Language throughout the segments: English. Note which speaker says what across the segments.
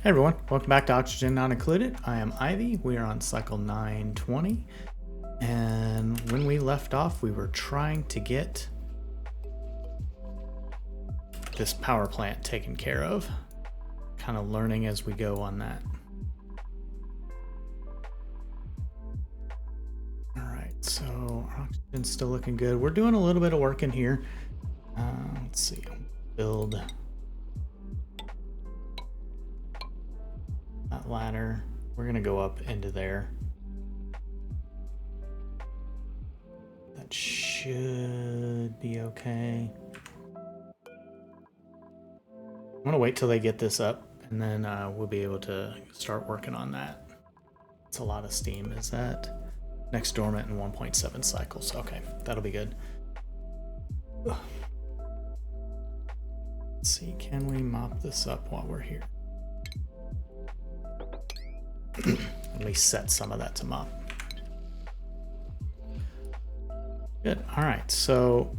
Speaker 1: Hey everyone, welcome back to Oxygen Not Included. I am Ivy. We are on cycle 920. And when we left off, we were trying to get this power plant taken care of. Kind of learning as we go on that. Alright, so our oxygen's still looking good. We're doing a little bit of work in here. Let's see. Build that ladder. We're going to go up into there. That should be okay. I'm going to wait till they get this up, and then we'll be able to start working on that. It's a lot of steam. Is that next dormant in 1.7 cycles? Okay, that'll be good. Ugh. Let's see, can we mop this up while we're here? At least set some of that to mop. Good. All right, so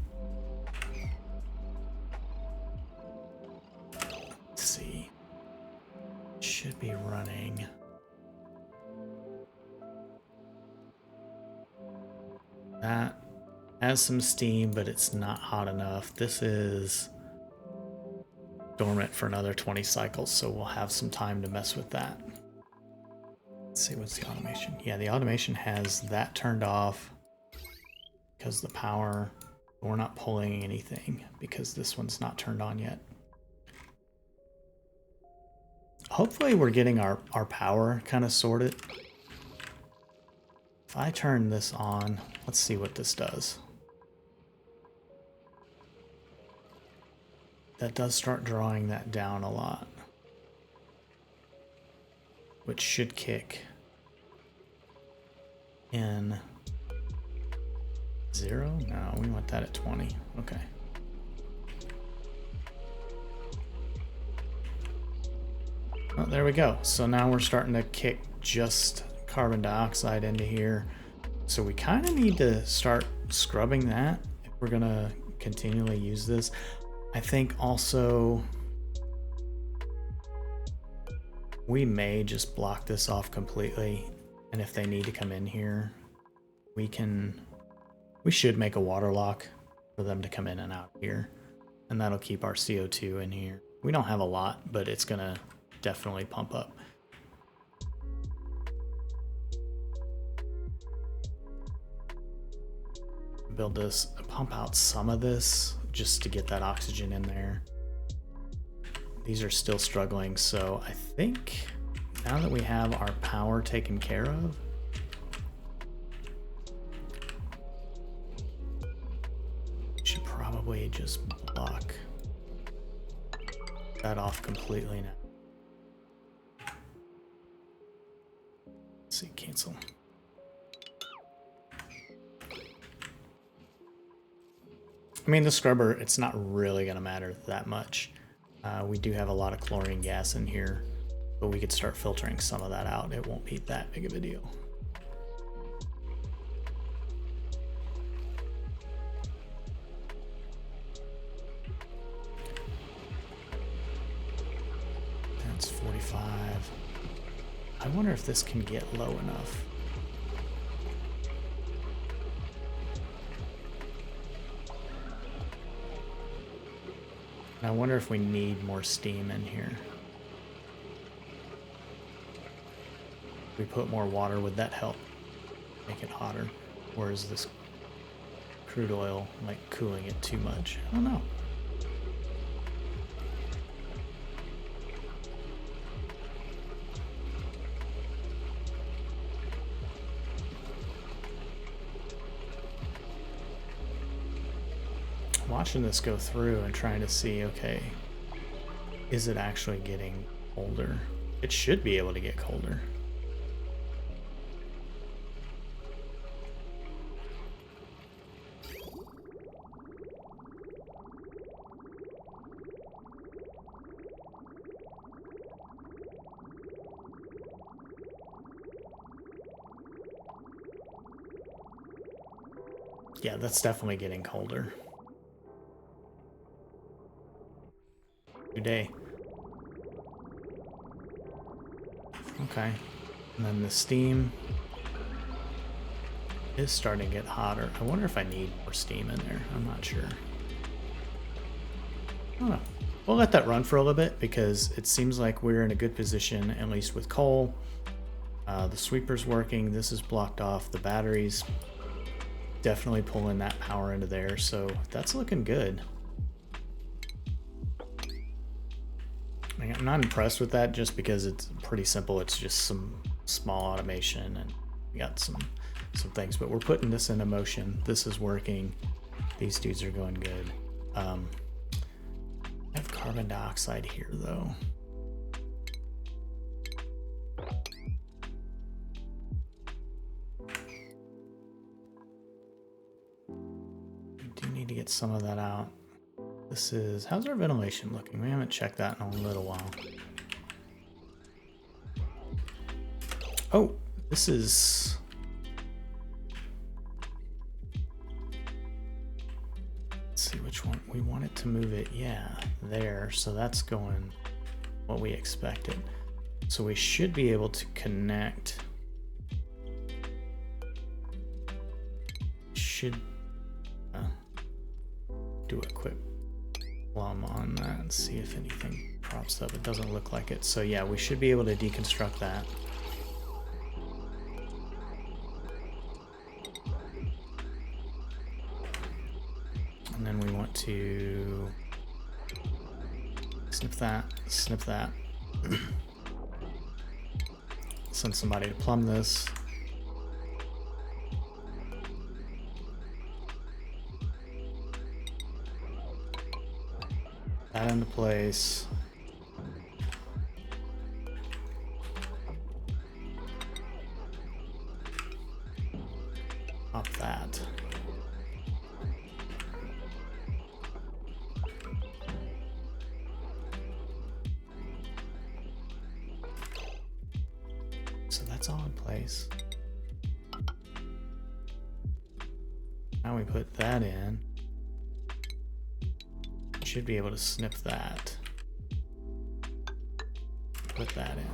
Speaker 1: let's see. Should be running. That has some steam, but it's not hot enough. This is dormant for another 20 cycles, so we'll have some time to mess with that. Let's see, what's the automation? Yeah, the automation has that turned off because the power, we're not pulling anything because this one's not turned on yet. Hopefully we're getting our power kind of sorted. If I turn this on, let's see what this does. That does start drawing that down a lot, which should kick in 0? No, we want that at 20. Okay. Oh, there we go. So now we're starting to kick just carbon dioxide into here. So we kind of need to start scrubbing that if we're going to continually use this. I think also we may just block this off completely, and if they need to come in here, we should make a water lock for them to come in and out here, and that'll keep our CO2 in here. We don't have a lot, but it's gonna definitely pump up. Build this, pump out some of this just to get that oxygen in there. These are still struggling, so I think now that we have our power taken care of, we should probably just block that off completely now. Let's see, cancel. I mean, the scrubber, it's not really going to matter that much. We do have a lot of chlorine gas in here, but we could start filtering some of that out. It won't be that big of a deal. That's 45. I wonder if this can get low enough. I wonder if we need more steam in here. If we put more water, would that help make it hotter? Or is this crude oil like cooling it too much? I don't know. Watching this go through and trying to see, okay, is it actually getting colder? It should be able to get colder. Yeah, that's definitely getting colder. Good day. Okay. And then the steam is starting to get hotter. I wonder if I need more steam in there. I'm not sure. I don't know. We'll let that run for a little bit because it seems like we're in a good position, at least with coal. The sweeper's working. This is blocked off. The batteries definitely pulling that power into there. So that's looking good. I'm not impressed with that just because it's pretty simple. It's just some small automation and we got some things, but we're putting this into motion. This is working. These dudes are going good. I have carbon dioxide here though. We do need to get some of that out. This is, how's our ventilation looking? We haven't checked that in a little while. Oh, this is, let's see which one. We wanted to move it, yeah, there. So that's going what we expected. So we should be able to connect. Should do a quick plumb on that and see if anything props up. It doesn't look like it. So yeah, we should be able to deconstruct that. And then we want to snip that, send somebody to plumb this. That into place. Pop that. So that's all in place. Now we put that in. Should be able to snip that. Put that in.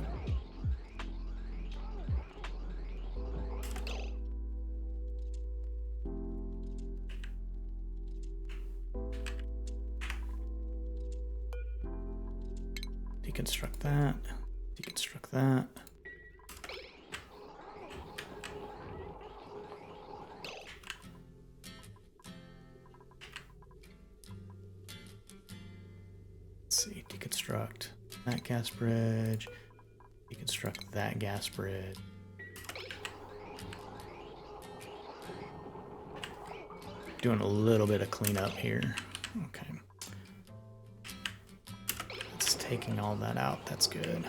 Speaker 1: Deconstruct that. Deconstruct that. See, deconstruct that gas bridge, deconstruct that gas bridge. Doing a little bit of cleanup here. Okay. It's taking all that out. That's good.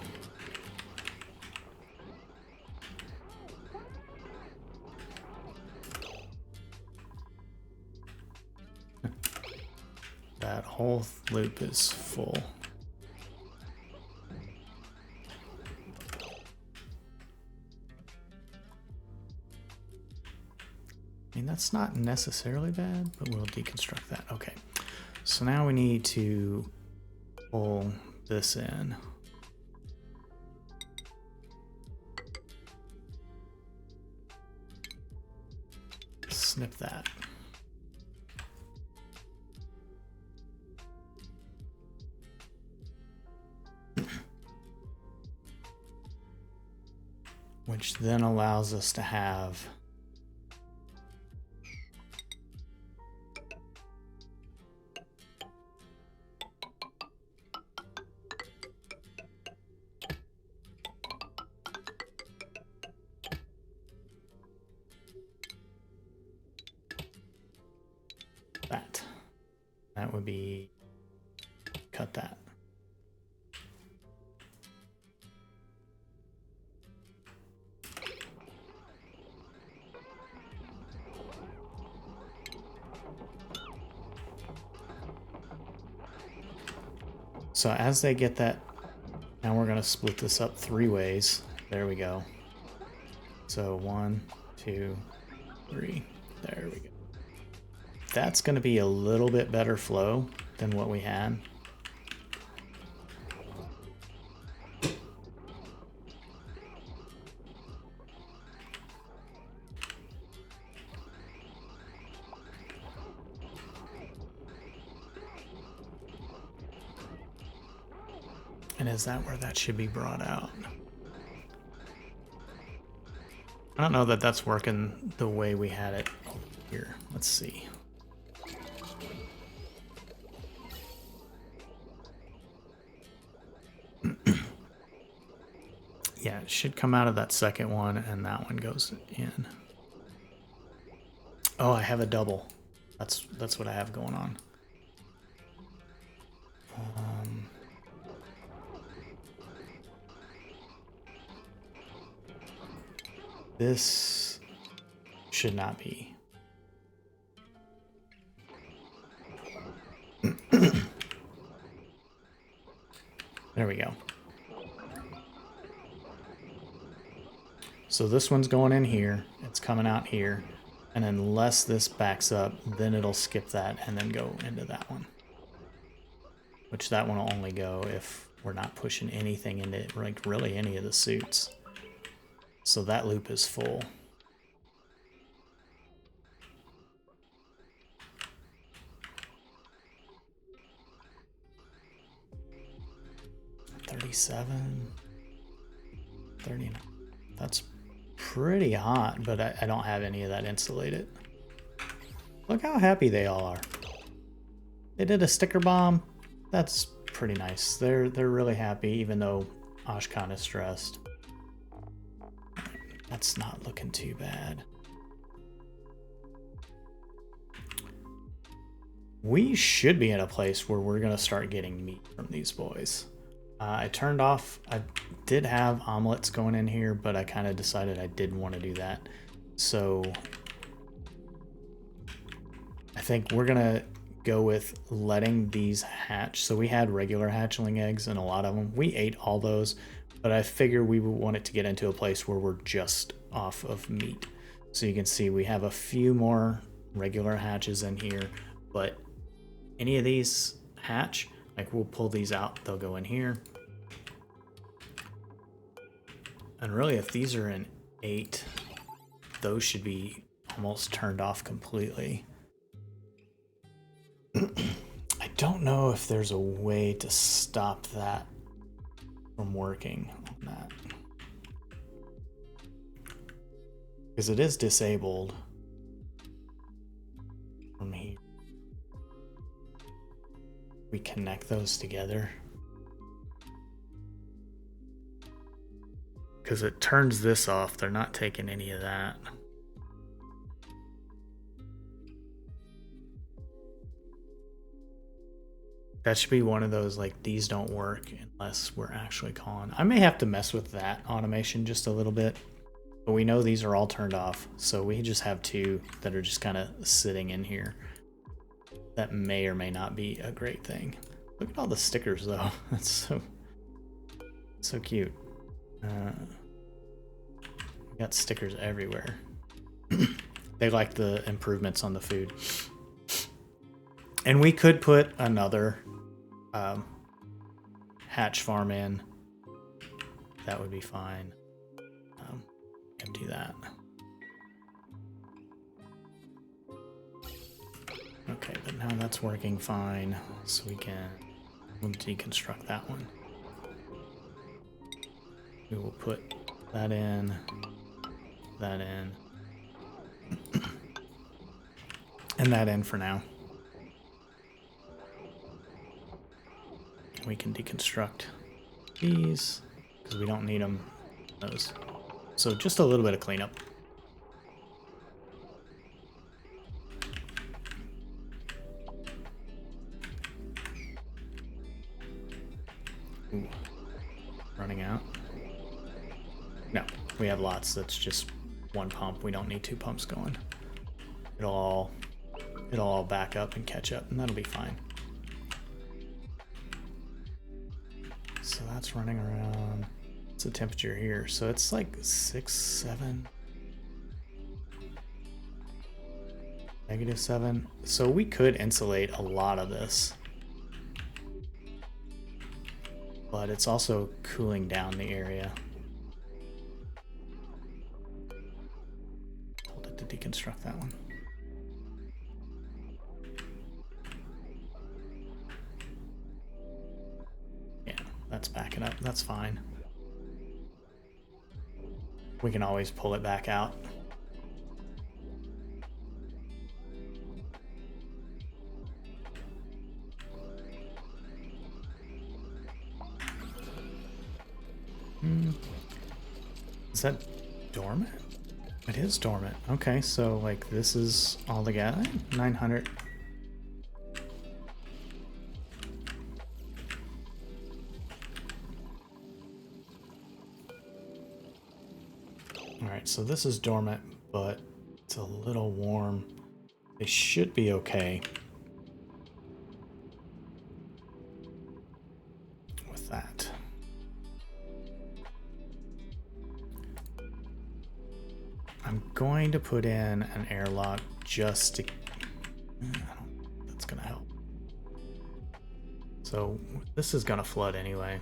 Speaker 1: That whole loop is full. I mean, that's not necessarily bad, but we'll deconstruct that. Okay, so now we need to pull this in. Snip that. Which then allows us to have that. That would be cut that. So as they get that, now we're going to split this up 3 ways. There we go. So 1, 2, 3. There we go. That's going to be a little bit better flow than what we had. And is that where that should be brought out? I don't know that that's working the way we had it here. Let's see. Yeah, it should come out of that second one, and that one goes in. Oh, I have a double. That's what I have going on. This should not be. There we go. So this one's going in here, it's coming out here, and unless this backs up, then it'll skip that and then go into that one. Which that one will only go if we're not pushing anything into, like, really any of the suits. So that loop is full. $37, $39. That's pretty hot, but I don't have any of that insulated. Look how happy they all are. They did a sticker bomb. That's pretty nice. They're really happy, even though Ashkan is stressed. That's not looking too bad. We should be in a place where we're gonna start getting meat from these boys. I turned off, I did have omelets going in here, but I kind of decided I didn't want to do that. So I think we're gonna go with letting these hatch. So we had regular hatchling eggs and a lot of them. We ate all those, but I figure we would want it to get into a place where we're just off of meat. So you can see we have a few more regular hatches in here, but any of these hatch, like we'll pull these out, they'll go in here. And really, if these are in 8, those should be almost turned off completely. I don't know if there's a way to stop that from working on that. Because it is disabled from here. We connect those together. Because it turns this off, they're not taking any of that. That should be one of those, like, these don't work unless we're actually calling. I may have to mess with that automation just a little bit, but we know these are all turned off, so we just have 2 that are just kind of sitting in here. That may or may not be a great thing. Look at all the stickers, though. That's so cute. We got stickers everywhere. They like the improvements on the food. And we could put another hatch farm in. That would be fine. Empty that. Okay, but now that's working fine, so we'll deconstruct that one. We will put that in, and that in for now. We can deconstruct these because we don't need them. Those. So just a little bit of cleanup. Ooh. Running out. No, we have lots. That's just one pump. We don't need 2 pumps going. It'll all back up and catch up, and that'll be fine. So that's running around. What's the temperature here? So it's like 6, 7. -7. So we could insulate a lot of this. But it's also cooling down the area. Hold it to deconstruct that one. Yeah, it's backing up. That's fine. We can always pull it back out. Is that dormant? It is dormant. Okay, so like this is all the gas. 900. Alright, so this is dormant, but it's a little warm. They should be okay with that. I'm going to put in an airlock just to... that's going to help. So this is going to flood anyway.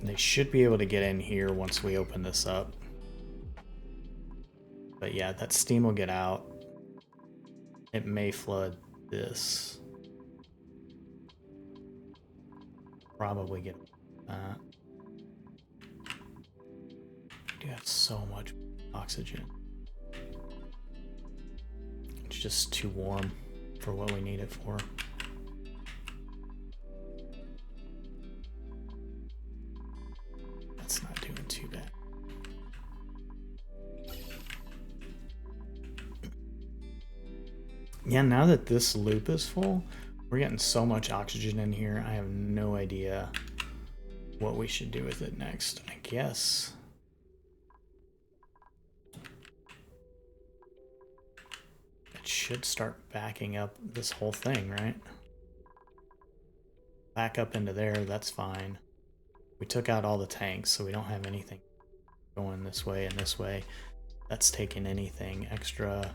Speaker 1: They should be able to get in here once we open this up. But yeah, that steam will get out. It may flood this. Probably get that. We do have so much oxygen. It's just too warm for what we need it for. That's not doing too bad. Yeah, now that this loop is full, we're getting so much oxygen in here. I have no idea what we should do with it next. I guess it should start backing up this whole thing, right? Back up into there, that's fine. We took out all the tanks, so we don't have anything going this way and this way. That's taking anything extra.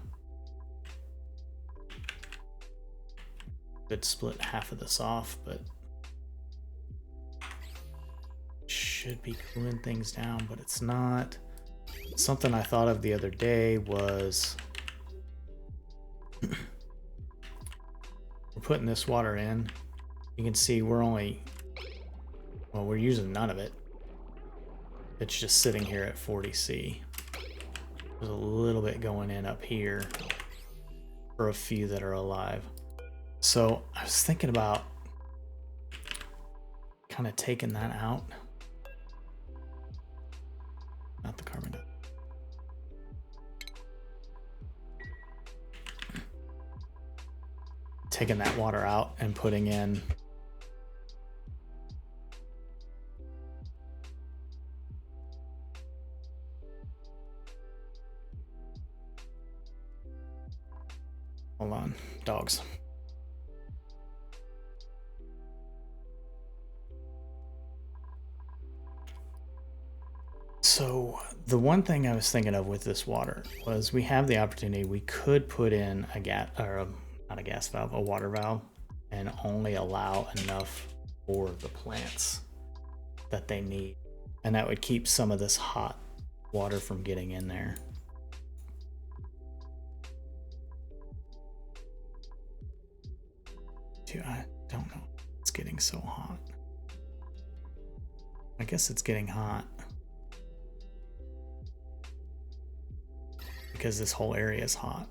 Speaker 1: Could split half of this off, but should be cooling things down, but it's not. Something I thought of the other day was we're putting this water in. You can see we're only, well, we're using none of it. It's just sitting here at 40C. There's a little bit going in up here for a few that are alive. So I was thinking about kind of taking that out. Not the carbon dioxide. Taking that water out and putting in hold on, dogs. So the one thing I was thinking of with this water was we have the opportunity, we could put in a gas, or not a gas valve, a water valve, and only allow enough for the plants that they need. And that would keep some of this hot water from getting in there. Dude, I don't know. It's getting so hot. I guess it's getting hot because this whole area is hot.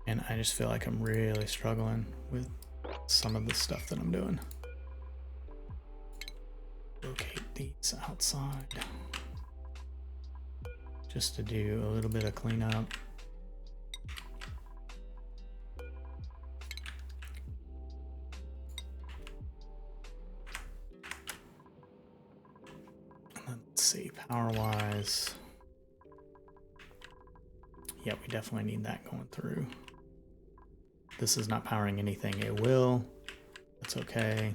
Speaker 1: And I just feel like I'm really struggling with some of the stuff that I'm doing. Locate these outside just to do a little bit of cleanup. Let's see, power wise. Yeah, we definitely need that going through. This is not powering anything. It will. That's okay.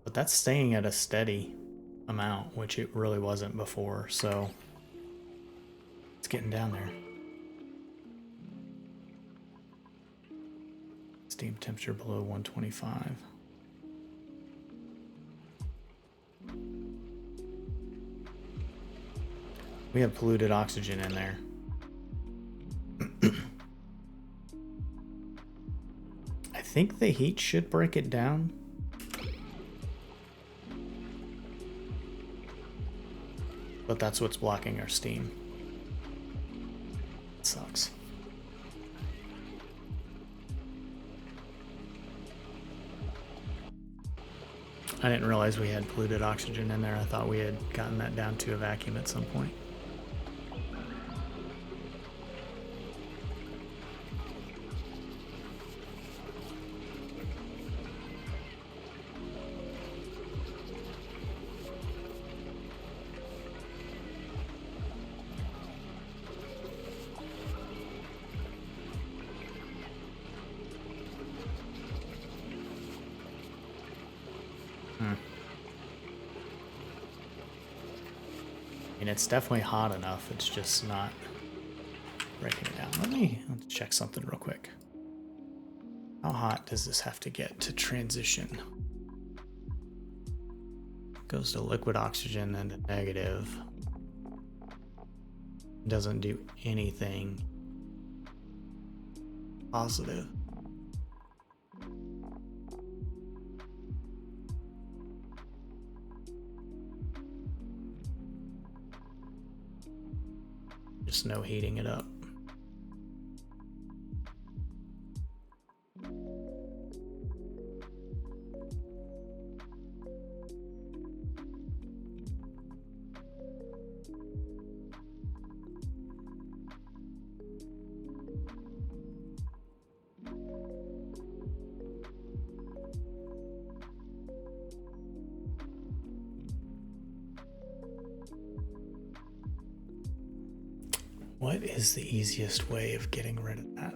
Speaker 1: But that's staying at a steady amount, which it really wasn't before, so it's getting down there. Steam temperature below 125. We have polluted oxygen in there. I think the heat should break it down. But that's what's blocking our steam. It sucks. I didn't realize we had polluted oxygen in there. I thought we had gotten that down to a vacuum at some point. It's definitely hot enough, it's just not breaking it down. Let's check something real quick. How hot does this have to get to transition? Goes to liquid oxygen and to negative. Doesn't do anything positive. Just no heating it up. What is the easiest way of getting rid of that?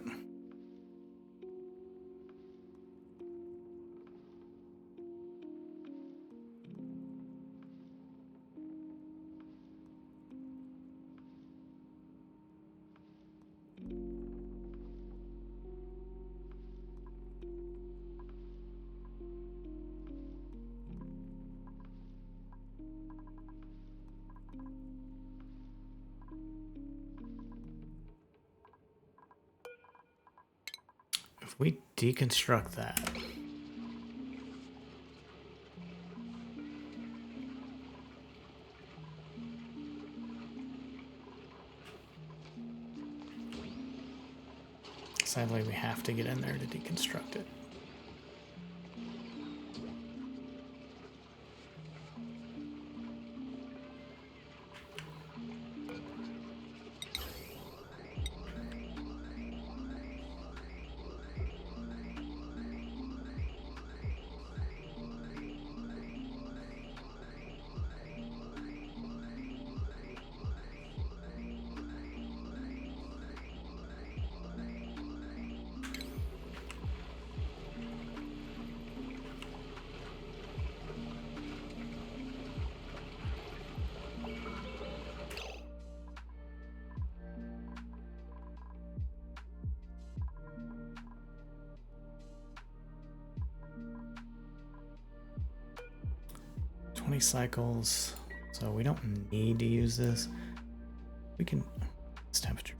Speaker 1: If we deconstruct that, sadly we have to get in there to deconstruct it. Cycles, so we don't need to use this. We can. It's temperature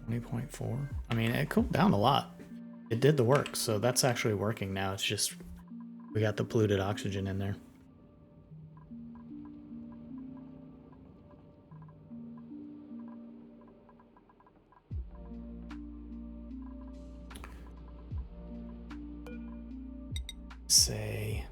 Speaker 1: 20.4. I mean, it cooled down a lot. It did the work, so that's actually working now. It's just we got the polluted oxygen in there. Say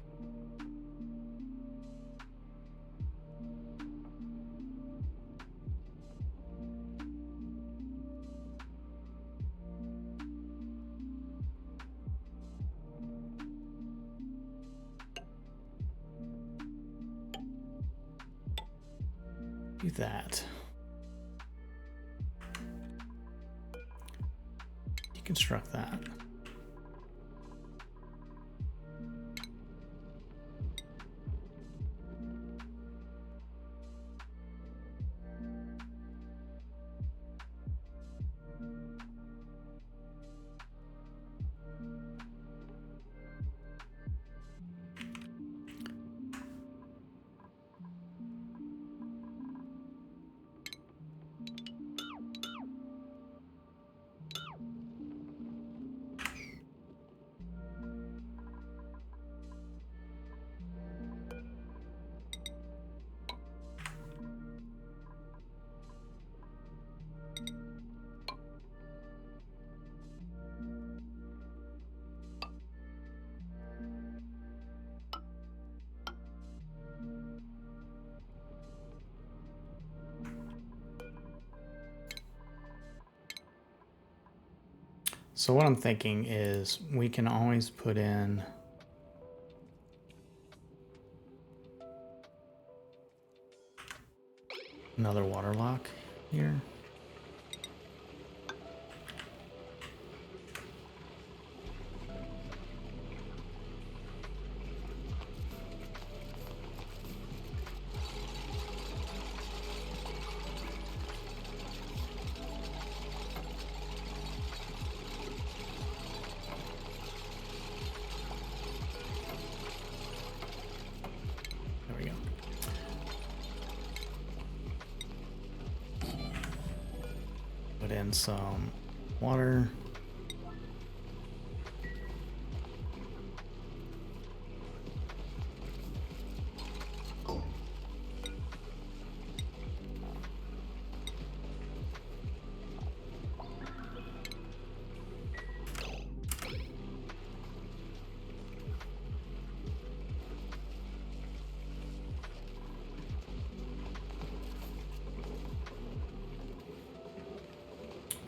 Speaker 1: do that. Deconstruct that. So what I'm thinking is we can always put in another water lock here. There we go. Put in some water.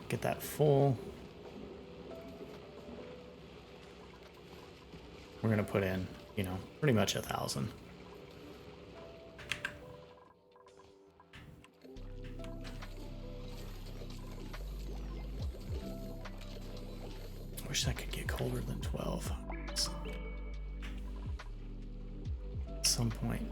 Speaker 1: Get that full. We're gonna put in, you know, pretty much 1,000. Wish that could get colder than 12 at some point.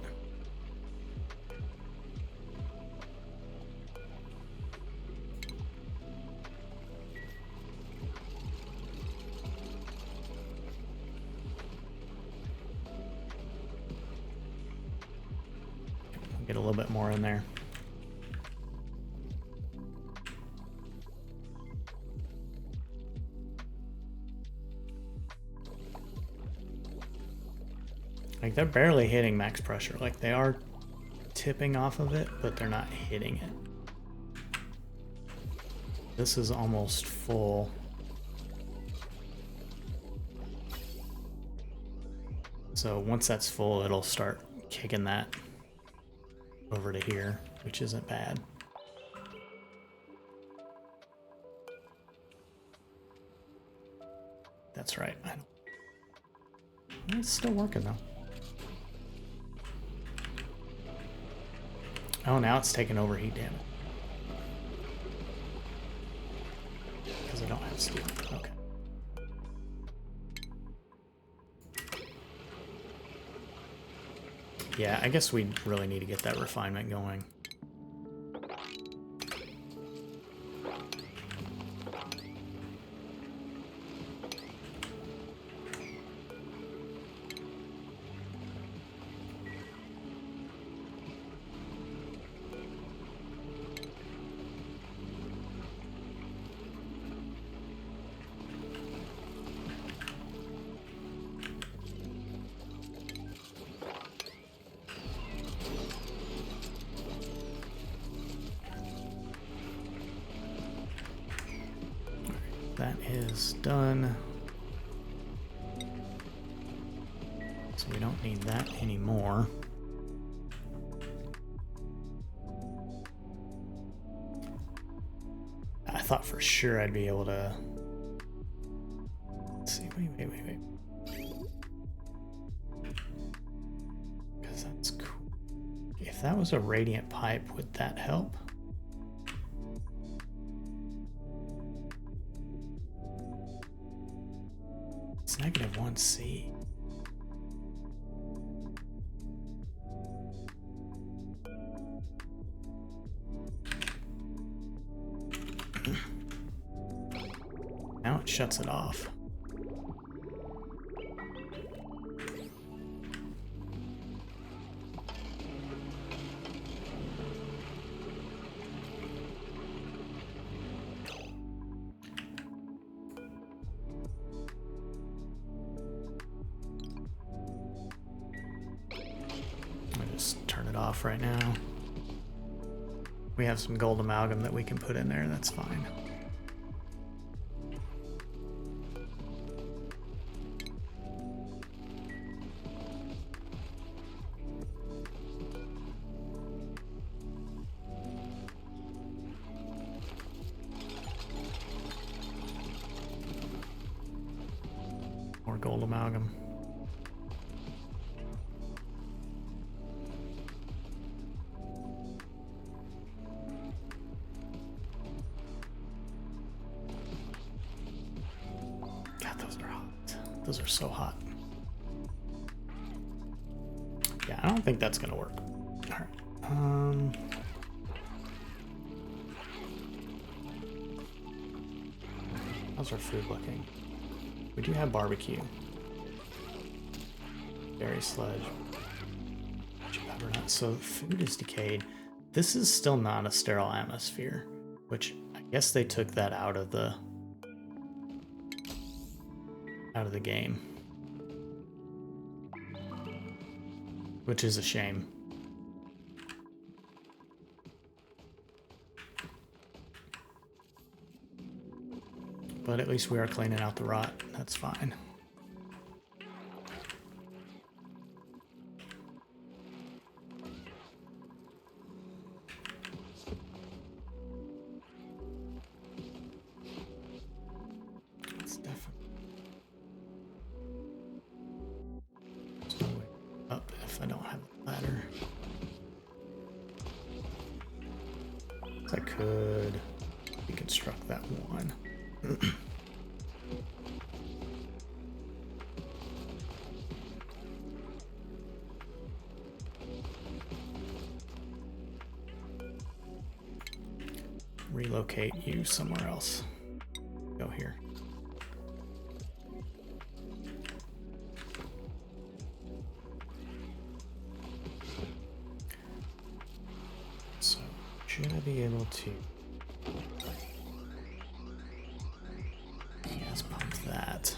Speaker 1: Get a little bit more in there. Like they're barely hitting max pressure. Like they are tipping off of it, but they're not hitting it. This is almost full. So once that's full, it'll start kicking that over to here, which isn't bad. That's right. It's still working though. Oh, now it's taking overheat damage. Because I don't have steel. Okay. Yeah, I guess we really need to get that refinement going. That is done. So we don't need that anymore. I thought for sure I'd be able to... Let's see, wait. Because that's cool. If that was a radiant pipe, would that help? It's -1C. Now it shuts it off. Off right now. We have some gold amalgam that we can put in there, that's fine. More gold amalgam. God, those are hot. Those are so hot. Yeah, I don't think that's gonna work. All right. How's our food looking? We do have barbecue. Berry sludge. Butternut. So food is decayed. This is still not a sterile atmosphere, which I guess they took that out of the game. Which is a shame. But at least we are cleaning out the rot. That's fine. It's definitely no way up if I don't have a ladder. I could deconstruct that one. Relocate you somewhere else. Go here. So, should I be able to gas pump that?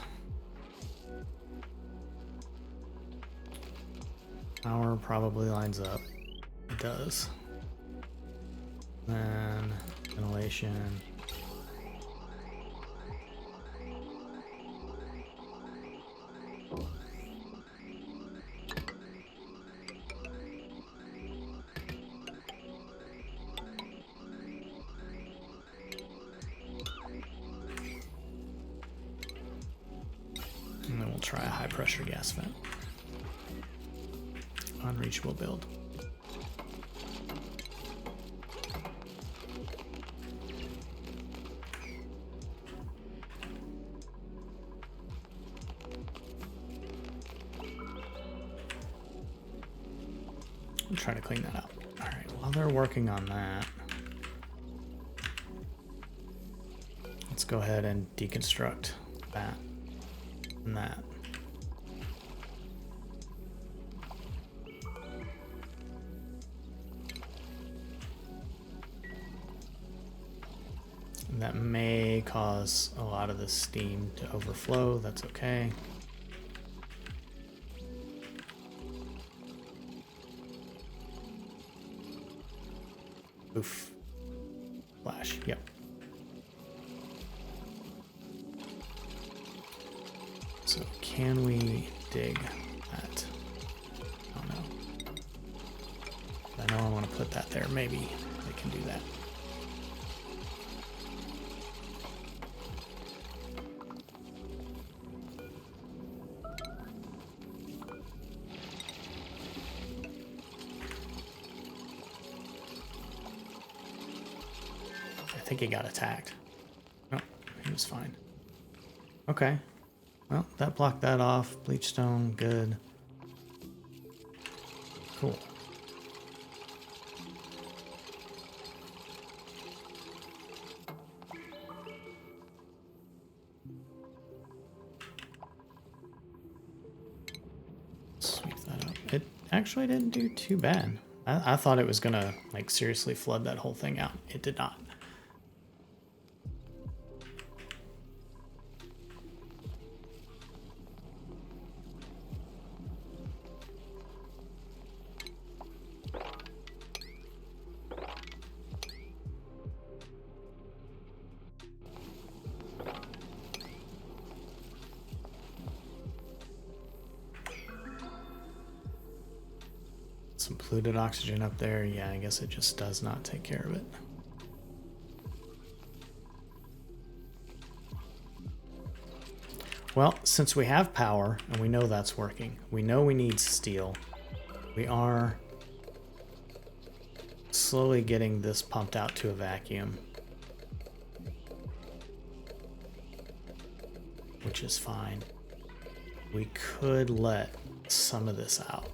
Speaker 1: Power probably lines up. It does. Then ventilation. And then we'll try a high pressure gas vent. Unreachable build. I'm trying to clean that up. All right, while they're working on that, let's go ahead and deconstruct that and that. And that may cause a lot of the steam to overflow. That's okay. Oof. Flash. Yep. So can we dig that? Oh no. I know I want to put that there. Maybe I can do that. I think he got attacked. No, he was fine. Okay. Well, that blocked that off. Bleachstone, good. Cool. Sweep that up. It actually didn't do too bad. I thought it was gonna like seriously flood that whole thing out. It did not. Some polluted oxygen up there. Yeah, I guess it just does not take care of it. Well, since we have power, and we know that's working, we know we need steel, we are slowly getting this pumped out to a vacuum, which is fine. We could let some of this out.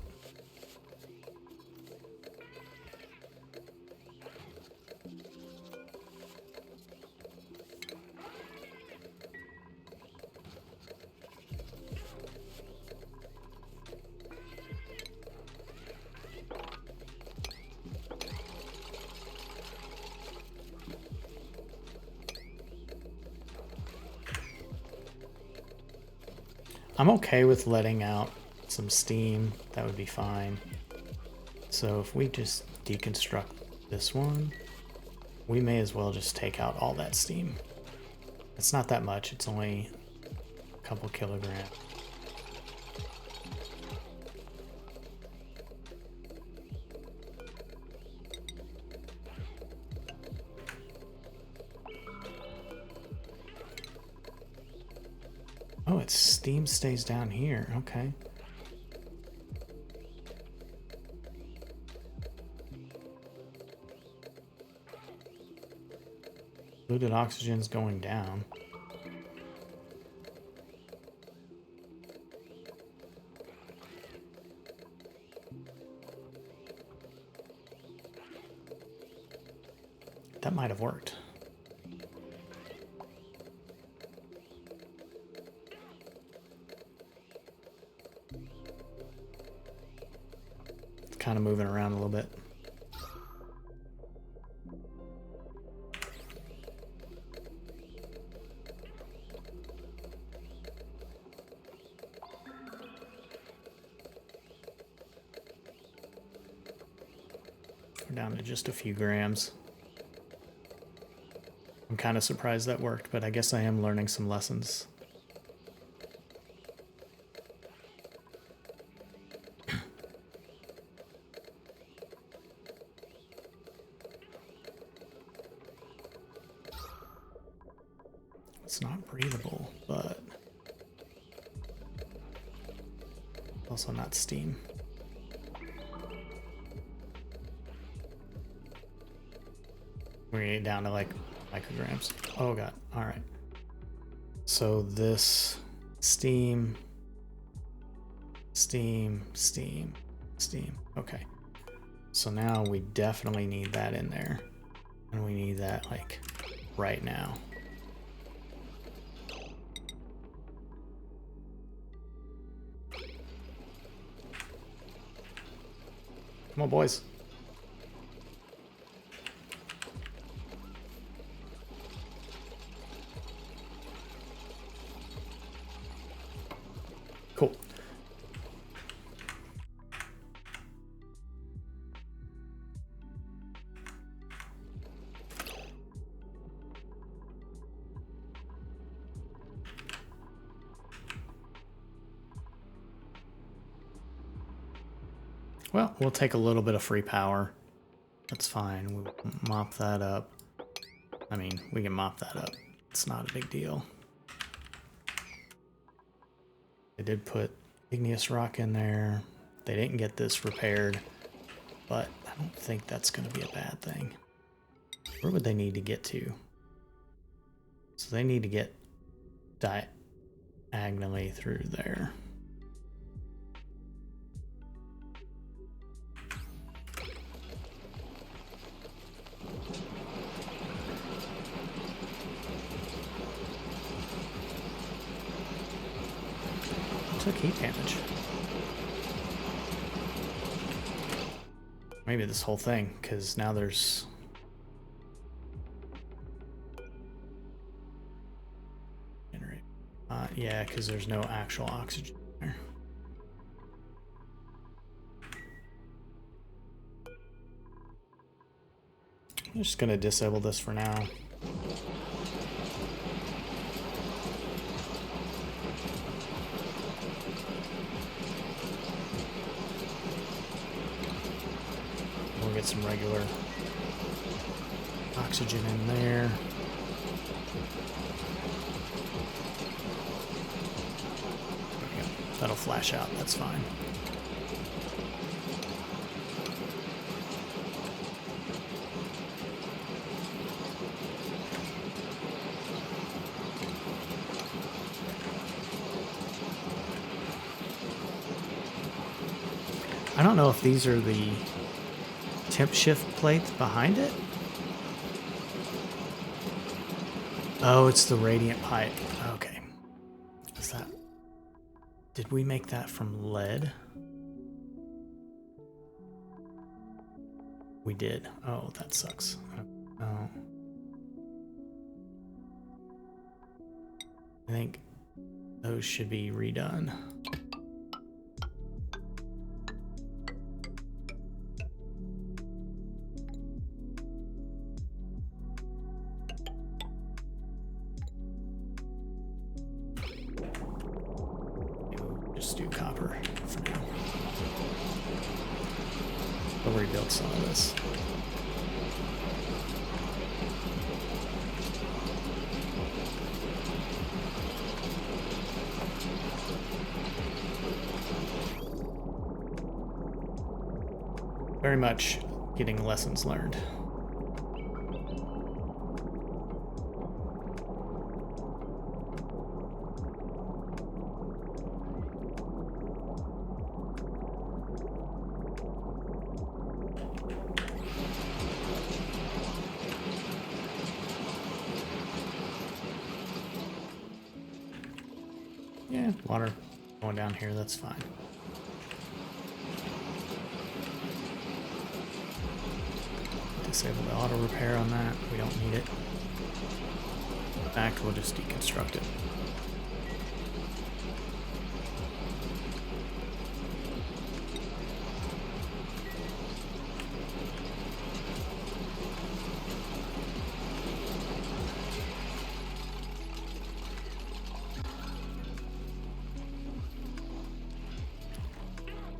Speaker 1: I'm okay with letting out some steam. That would be fine. So if we just deconstruct this one, we may as well just take out all that steam. It's not that much. It's only a couple kilograms. Oh, its steam stays down here. Okay. Diluted oxygen's going down. That might have worked. It's kind of moving around a little bit. We're down to just a few grams. I'm kind of surprised that worked, but I guess I am learning some lessons. It's not breathable, but also not steam. We're gonna get down to like micrograms. Oh god. All right. So this steam. Okay. So now we definitely need that in there. And we need that like right now. Come on, boys. Cool. Well, we'll take a little bit of free power. That's fine. We'll mop that up. I mean, we can mop that up. It's not a big deal. They did put igneous rock in there. They didn't get this repaired, but I don't think that's going to be a bad thing. Where would they need to get to? So they need to get diagonally through there. Took heat damage. Maybe this whole thing, because now there's... yeah, because there's no actual oxygen there. I'm just going to disable this for now. We'll get some regular oxygen in there. That'll flash out, that's fine. I don't know if these are the temp shift plates behind it. Oh, it's the radiant pipe. Okay. Is that... Did we make that from lead? We did. Oh, that sucks. Oh. I think those should be redone. Just do copper for now. We'll rebuild some of this. Very much getting lessons learned. Yeah, water going down here, that's fine. Disable the auto repair on that. We don't need it. In fact, we'll just deconstruct it.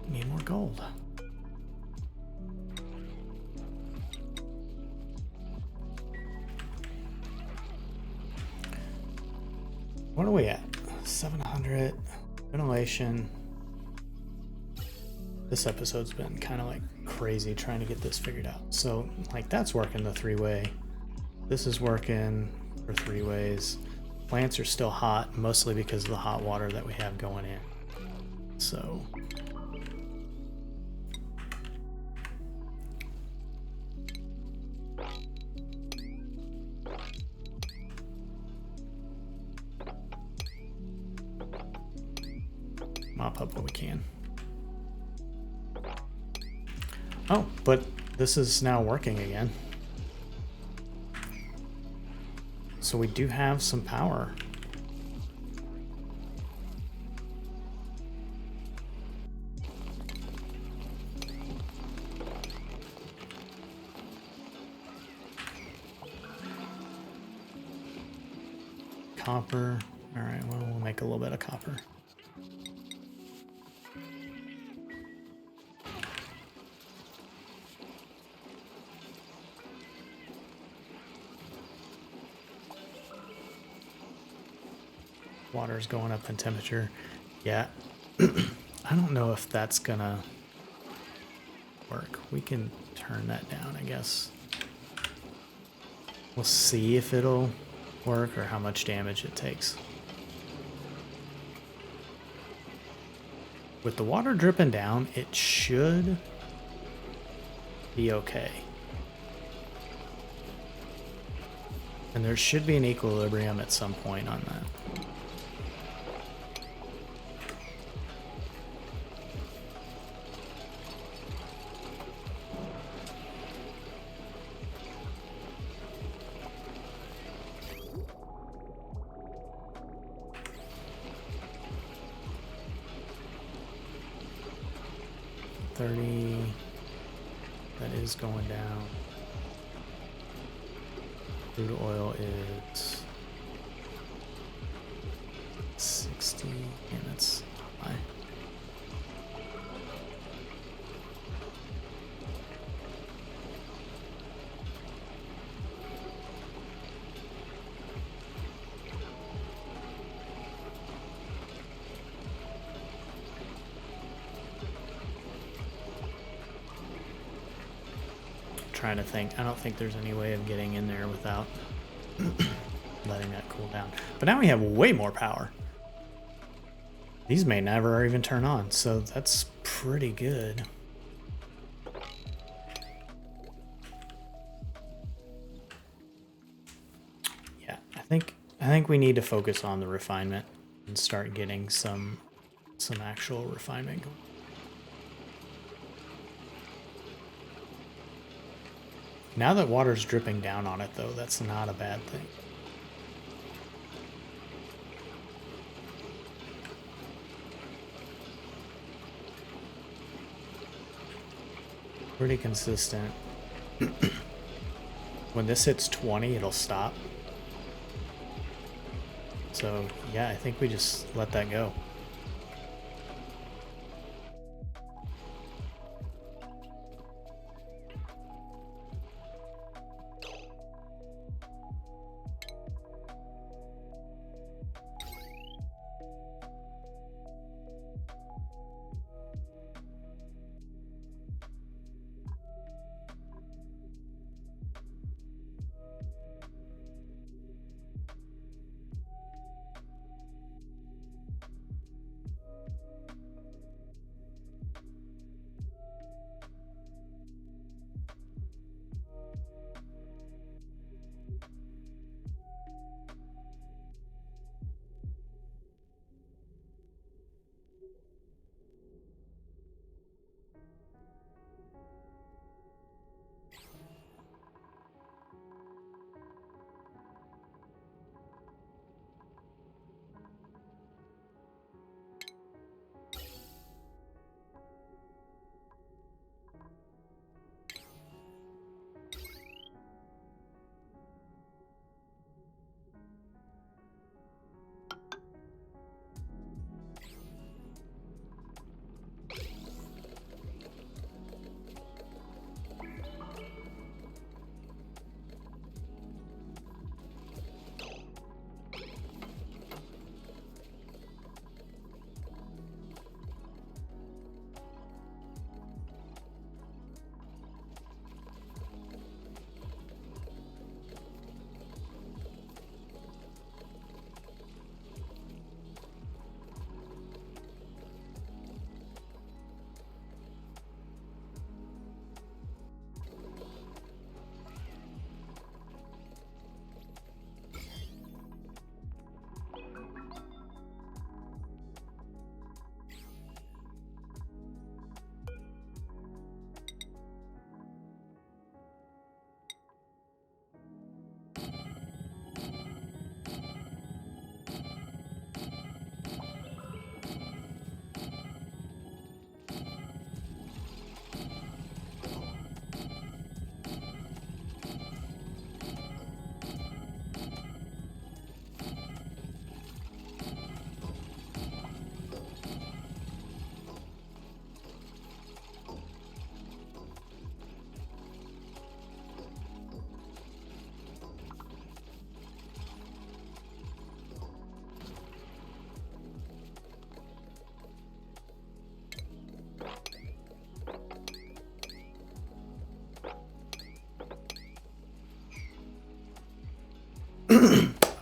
Speaker 1: Need more gold. What are we at? 700 ventilation. This episode's been kind of like crazy trying to get this figured out. So like that's working the 3-way. This is working for 3 ways. Plants are still hot, mostly because of the hot water that we have going in. So mop up what we can. Oh, but this is now working again. So we do have some power. Copper. All right, well, we'll make a little bit of copper. Water's going up in temperature. Yeah. I don't know if that's gonna work. We can turn that down, I guess. We'll see if it'll work or how much damage it takes. With the water dripping down, it should be okay. And there should be an equilibrium at some point on that. That is going down. Crude oil is 60, and that's high. trying to think. I don't think there's any way of getting in there without letting that cool down. But now we have way more power. These may never even turn on, so that's pretty good. Yeah, I think we need to focus on the refinement and start getting some actual refinement going. Now that water's dripping down on it, though, that's not a bad thing. Pretty consistent. When this hits 20, it'll stop. So, yeah, I think we just let that go.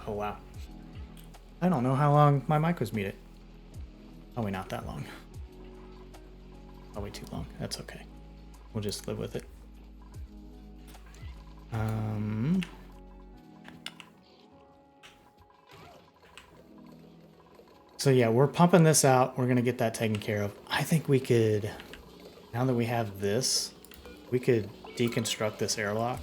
Speaker 1: Oh, wow. I don't know how long my mic was muted. Probably not that long. Probably too long. That's okay. We'll just live with it. So yeah, we're pumping this out. We're going to get that taken care of. I think we could, now that we have this, we could deconstruct this airlock.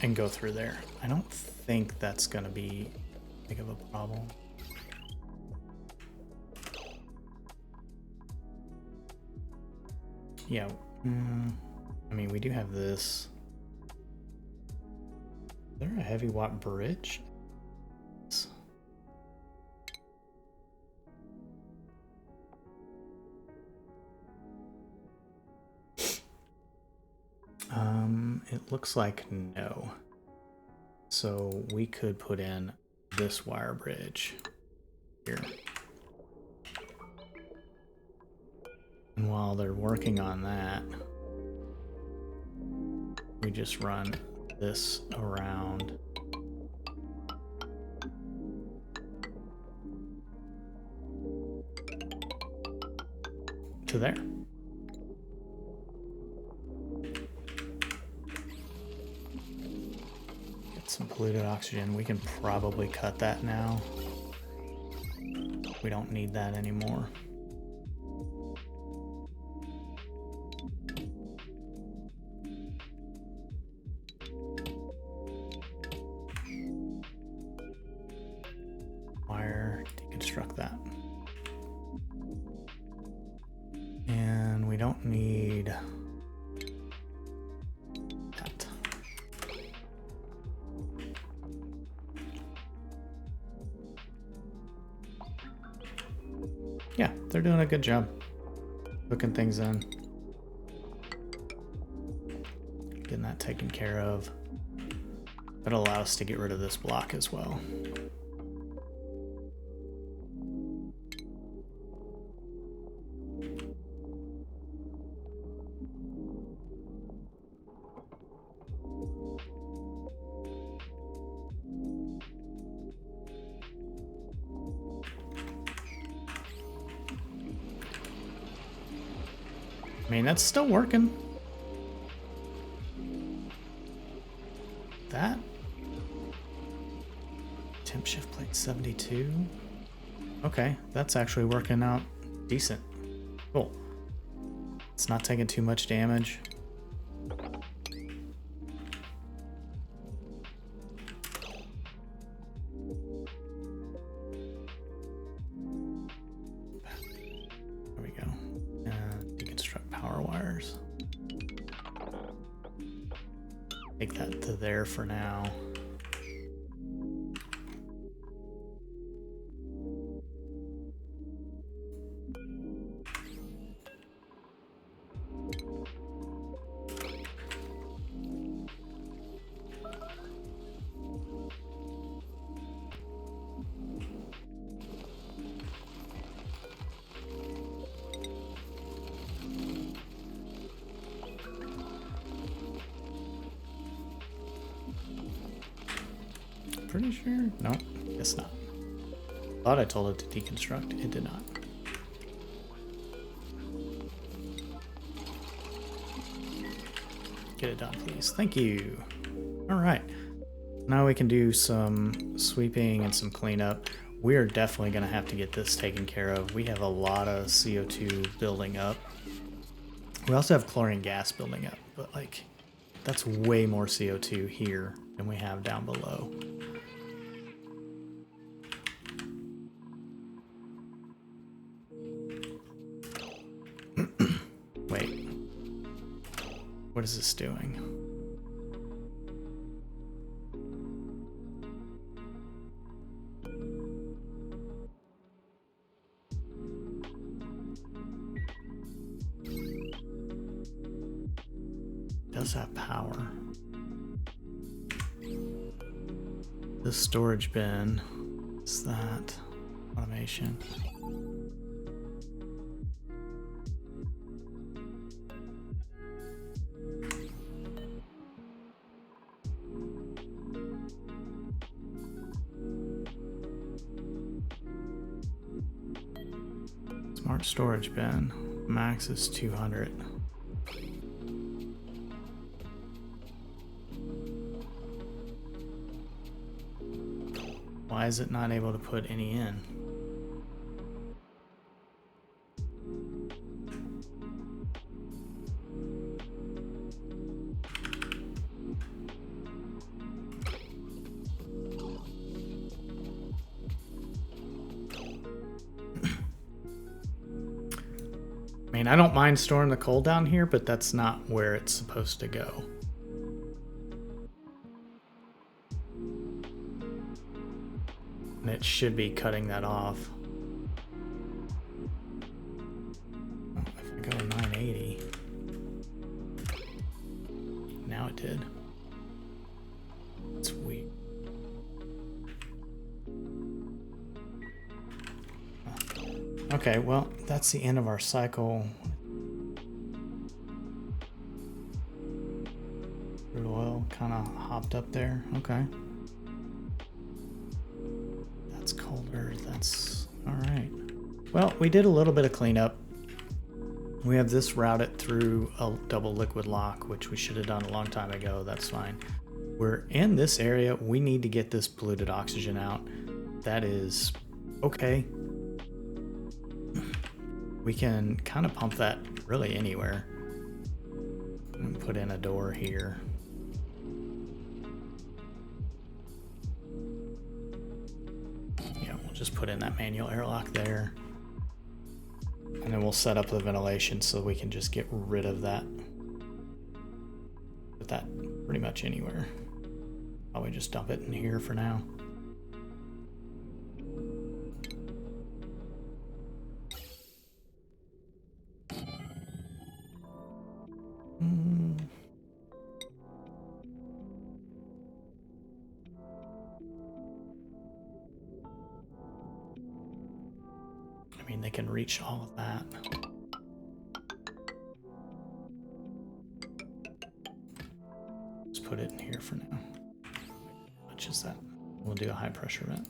Speaker 1: And go through there. I don't think that's going to be big of a problem. Yeah. I mean, we do have this. Is there a heavy watt bridge? It looks like no. So we could put in this wire bridge here. while they're working on that, we just run this around. To there. Get some polluted oxygen. We can probably cut that now. We don't need that anymore. Wire, deconstruct that. And we don't need that. Yeah, they're doing a good job hooking things in. Getting that taken care of. That'll allow us to get rid of this block as well. I mean, that's still working. That temp shift plate 72. Okay, that's actually working out decent. Cool. It's not taking too much damage. There we go. Deconstruct power wires. Take that to there for now. Pretty sure? No, guess not. Thought I told it to deconstruct. It did not. Get it done, please. Thank you. All right. Now we can do some sweeping and some cleanup. We are definitely going to have to get this taken care of. We have a lot of CO2 building up. We also have chlorine gas building up, but like that's way more CO2 here than we have down below. Wait, what is this doing? It does have power. This storage bin, is that automation? Smart storage bin, max is 200. Why is it not able to put any in? I mean, I don't mind storing the coal down here, but that's not where it's supposed to go. And it should be cutting that off. Oh, if I go 980. Now it did. It's weak. Okay, well, that's the end of our cycle. left up there. Okay. That's colder. That's all right. Well, we did a little bit of cleanup. We have this routed through a double liquid lock, which we should have done a long time ago. That's fine. We're in this area. We need to get this polluted oxygen out. That is okay. We can kind of pump that really anywhere. And put in a door here. Yeah, we'll just put in that manual airlock there. And then we'll set up the ventilation so we can just get rid of that. Put that pretty much anywhere. Probably just dump it in here for now. I mean, they can reach all of that. Just put it in here for now. How much is that? We'll do a high pressure vent.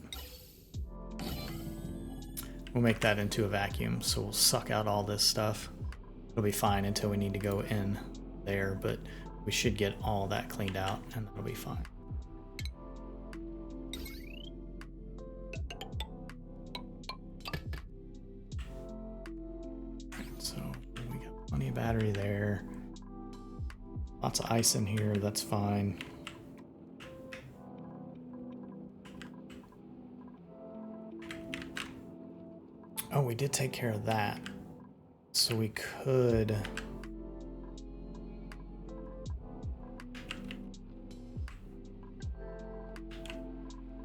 Speaker 1: We'll make that into a vacuum, so we'll suck out all this stuff. It'll be fine until we need to go in there, but we should get all that cleaned out and that'll be fine. So we got plenty of battery there. Lots of ice in here, that's fine. Oh, we did take care of that. So we could... I'm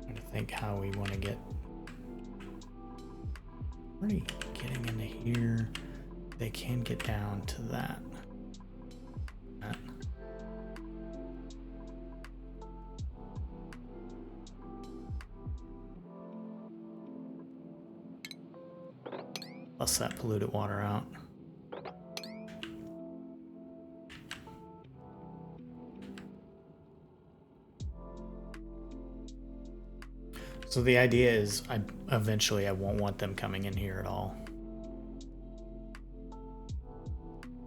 Speaker 1: trying to think how we want to get... Already getting into here. They can get down to that. Plus that polluted water out. So the idea is eventually I won't want them coming in here at all.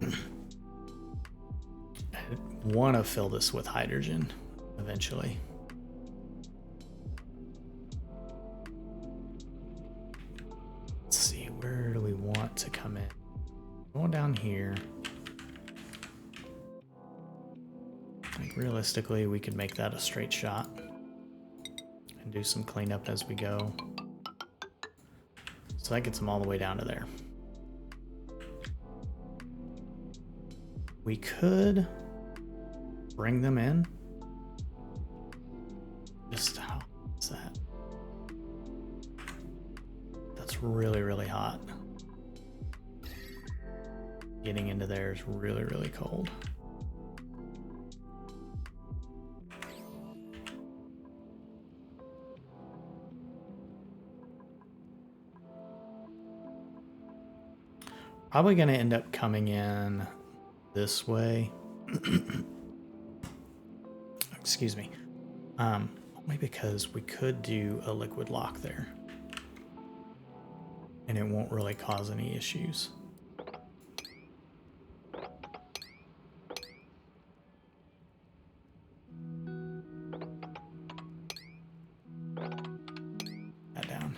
Speaker 1: I want to fill this with hydrogen eventually. Let's see, where do we want to come in? Going down here. Like realistically, we could make that a straight shot. And do some cleanup as we go. So that gets them all the way down to there. We could bring them in. Just how is that? That's really, really hot. Getting into there is really, really cold. Probably going to end up coming in this way. Excuse me. Only because we could do a liquid lock there. And it won't really cause any issues. That down.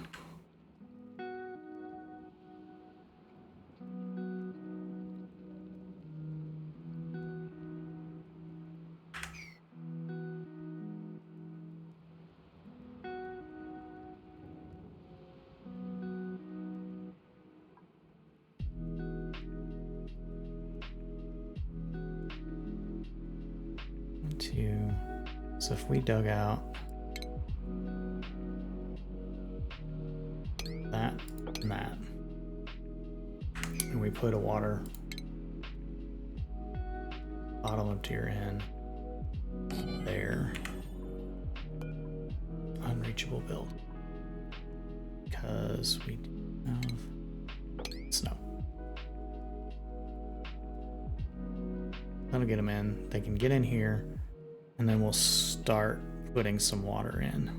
Speaker 1: So if we dug out that and that, and we put a water bottle up to your end there, unreachable build, because we have snow. That'll get them in. They can get in here. And then we'll start putting some water in.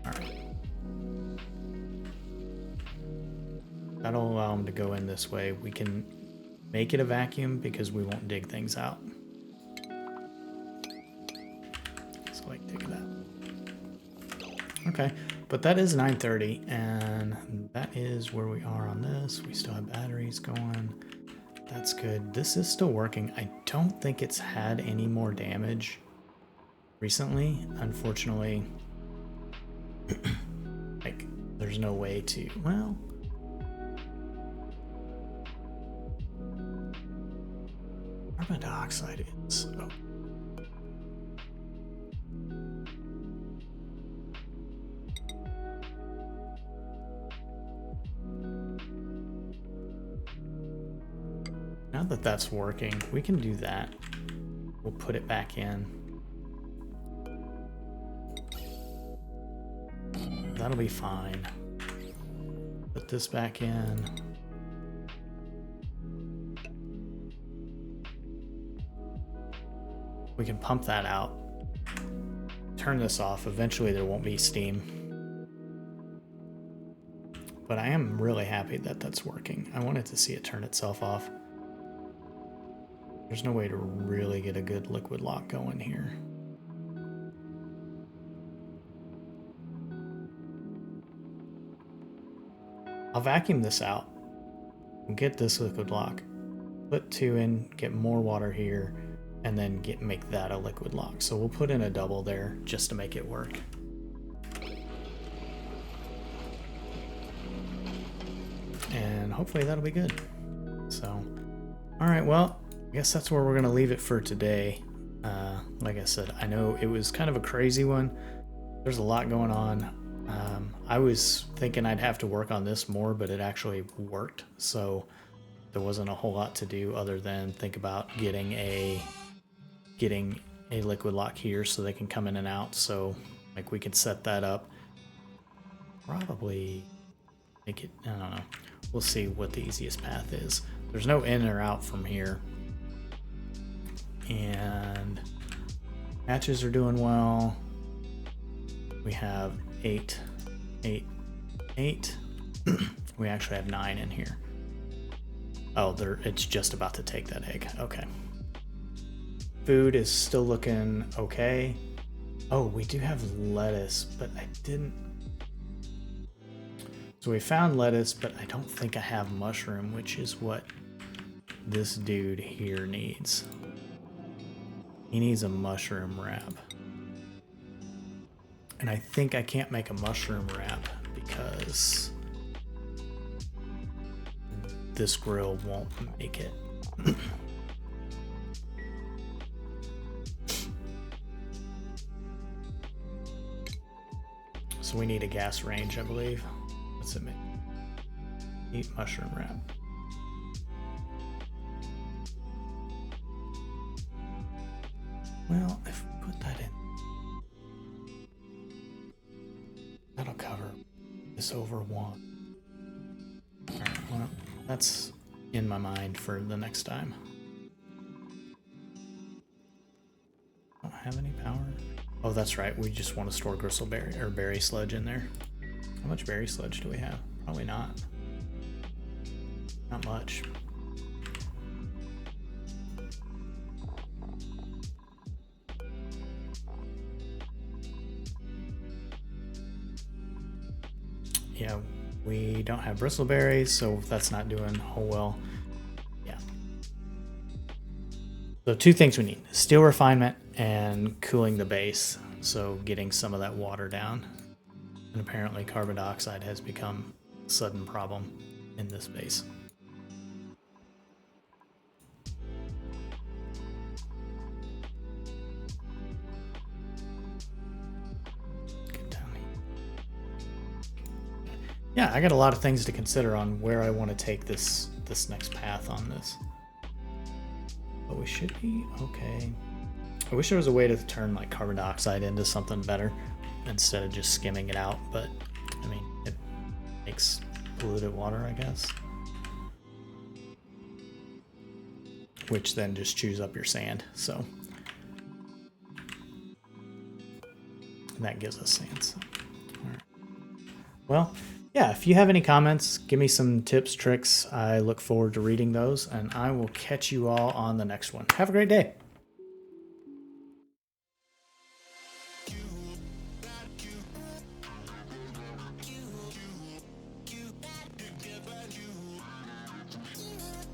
Speaker 1: All right. That'll allow them to go in this way. We can make it a vacuum because we won't dig things out. So like dig it out. Okay, but that is 9:30, and that is where we are on this. We still have batteries going. That's good. This is still working. I don't think it's had any more damage recently. Unfortunately, like there's no way to, well, carbon dioxide is, oh. Now that that's working, we can do that. We'll put it back in. That'll be fine. Put this back in. We can pump that out. Turn this off. Eventually there won't be steam. But I am really happy that that's working. I wanted to see it turn itself off. There's no way to really get a good liquid lock going here. I'll vacuum this out. Get this liquid lock. Put 2 in, get more water here, and then make that a liquid lock. So we'll put in a double there just to make it work. And hopefully that'll be good. So, all right, well, I guess that's where we're going to leave it for today. Like I said, I know it was kind of a crazy one. There's a lot going on. I was thinking I'd have to work on this more, but it actually worked. So there wasn't a whole lot to do other than think about getting a liquid lock here so they can come in and out. So like we could set that up. Probably make it, I don't know. We'll see what the easiest path is. There's no in or out from here. And hatches are doing well. We have 8, 8, 8. We actually have 9 in here. Oh, it's just about to take that egg. Okay. Food is still looking okay. Oh, we do have lettuce, but I didn't. So we found lettuce, but I don't think I have mushroom, which is what this dude here needs. He needs a mushroom wrap. And I think I can't make a mushroom wrap because this grill won't make it. So we need a gas range, I believe. What's it make? Eat mushroom wrap. Well, if we put that in, that'll cover this over 1. All right, well, that's in my mind for the next time. Don't have any power. Oh, that's right. We just want to store gristleberry or berry sludge in there. How much berry sludge do we have? Probably not. Not much. Yeah, we don't have bristleberries, so that's not doing whole well. Yeah. So 2 things we need: steel refinement and cooling the base. So getting some of that water down. And apparently carbon dioxide has become a sudden problem in this base. Yeah, I got a lot of things to consider on where I want to take this next path on this. But we should be okay. I wish there was a way to turn like carbon dioxide into something better instead of just skimming it out, but I mean, it makes polluted water, I guess. which then just chews up your sand. So and that gives us sand. So, all right. Well, yeah, if you have any comments, give me some tips, tricks. I look forward to reading those, and I will catch you all on the next one. Have a great day.